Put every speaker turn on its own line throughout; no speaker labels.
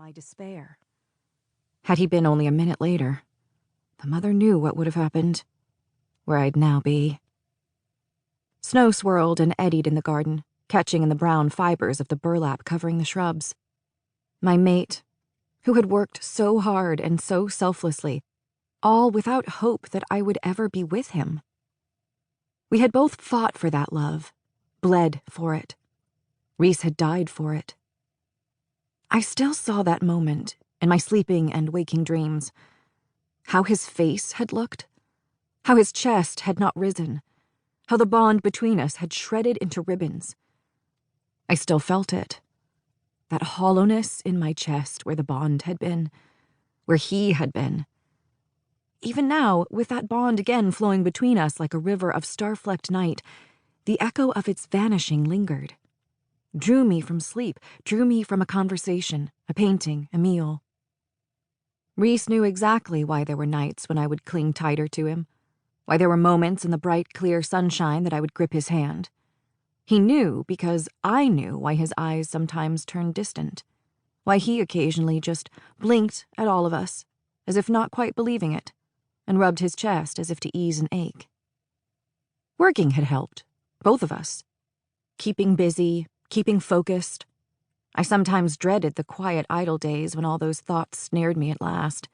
my despair. Had he been only a minute later, the mother knew what would have happened, where I'd now be. Snow swirled and eddied in the garden, catching in the brown fibers of the burlap covering the shrubs. My mate, who had worked so hard and so selflessly, all without hope that I would ever be with him. We had both fought for that love, bled for it. Rhys had died for it. I still saw that moment in my sleeping and waking dreams. How his face had looked, how his chest had not risen, how the bond between us had shredded into ribbons. I still felt it, that hollowness in my chest where the bond had been, where he had been. Even now, with that bond again flowing between us like a river of star-flecked night, the echo of its vanishing lingered. Drew me from sleep, drew me from a conversation, a painting, a meal. Rhys knew exactly why there were nights when I would cling tighter to him, why there were moments in the bright, clear sunshine that I would grip his hand. He knew because I knew why his eyes sometimes turned distant, why he occasionally just blinked at all of us, as if not quite believing it, and rubbed his chest as if to ease an ache. Working had helped, both of us. Keeping busy, keeping focused. I sometimes dreaded the quiet, idle days when all those thoughts snared me at last,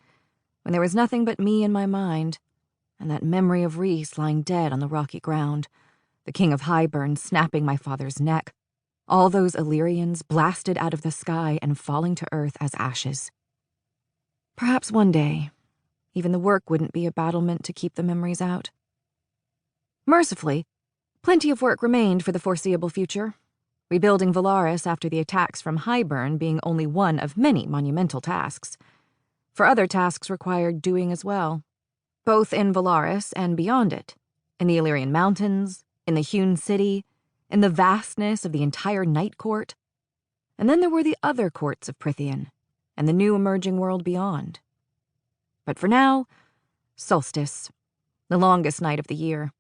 when there was nothing but me in my mind, and that memory of Rhys lying dead on the rocky ground, the King of Hybern snapping my father's neck, all those Illyrians blasted out of the sky and falling to earth as ashes. Perhaps one day, even the work wouldn't be a battlement to keep the memories out. Mercifully, plenty of work remained for the foreseeable future, rebuilding Valaris after the attacks from Hybern being only one of many monumental tasks. For other tasks required doing as well, both in Valaris and beyond it, in the Illyrian mountains, in the hewn city, in the vastness of the entire Night Court. And then there were the other courts of Prythian, and the new emerging world beyond. But for now, solstice, the longest night of the year.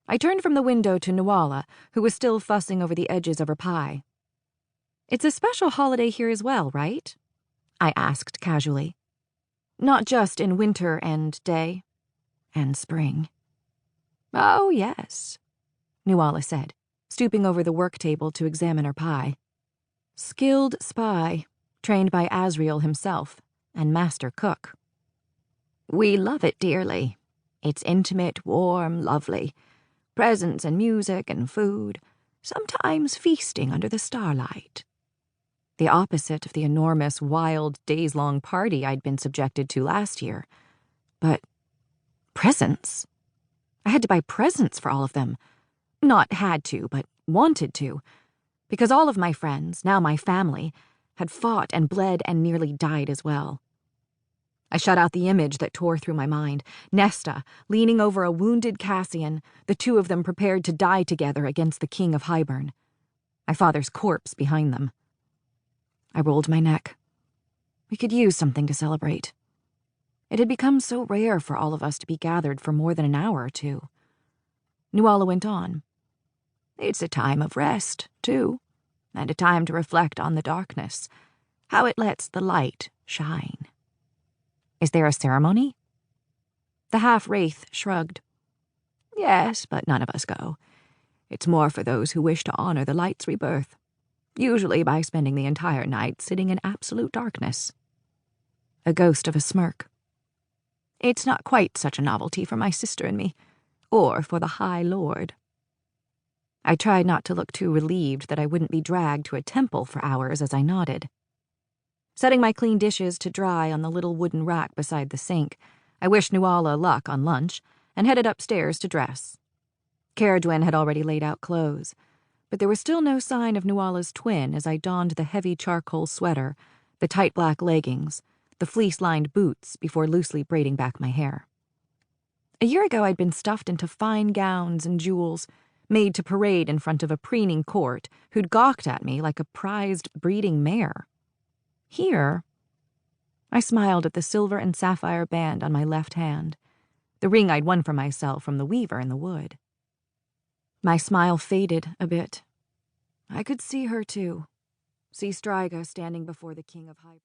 I turned from the window to Nuala, who was still fussing over the edges of her pie. "It's a special holiday here as well, right?" I asked casually. "Not just in winter and day, and spring." "Oh, yes," Nuala said, stooping over the work table to examine her pie. "Skilled spy, trained by Asriel himself, and master cook. We love it dearly. It's intimate, warm, lovely. Presents and music and food, sometimes feasting under the starlight." The opposite of the enormous, wild, days-long party I'd been subjected to last year. But presents? I had to buy presents for all of them. Not had to, but wanted to. Because all of my friends, now my family, had fought and bled and nearly died as well. I shut out the image that tore through my mind. Nesta, leaning over a wounded Cassian, the two of them prepared to die together against the King of Hybern. My father's corpse behind them. I rolled my neck. We could use something to celebrate. It had become so rare for all of us to be gathered for more than an hour or two. Nuala went on. "It's a time of rest, too, and a time to reflect on the darkness, how it lets the light shine." "Is there a ceremony?" The half-wraith shrugged. "Yes, but none of us go. It's more for those who wish to honor the light's rebirth, usually by spending the entire night sitting in absolute darkness." A ghost of a smirk. "It's not quite such a novelty for my sister and me, or for the High Lord." I tried not to look too relieved that I wouldn't be dragged to a temple for hours as I nodded. Setting my clean dishes to dry on the little wooden rack beside the sink, I wished Nuala luck on lunch and headed upstairs to dress. Caradwyn had already laid out clothes, but there was still no sign of Nuala's twin as I donned the heavy charcoal sweater, the tight black leggings, the fleece-lined boots before loosely braiding back my hair. A year ago I'd been stuffed into fine gowns and jewels, made to parade in front of a preening court who'd gawked at me like a prized breeding mare. Here, I smiled at the silver and sapphire band on my left hand, the ring I'd won for myself from the weaver in the wood. My smile faded a bit. I could see her, too. See Striga standing before the King of Hybern.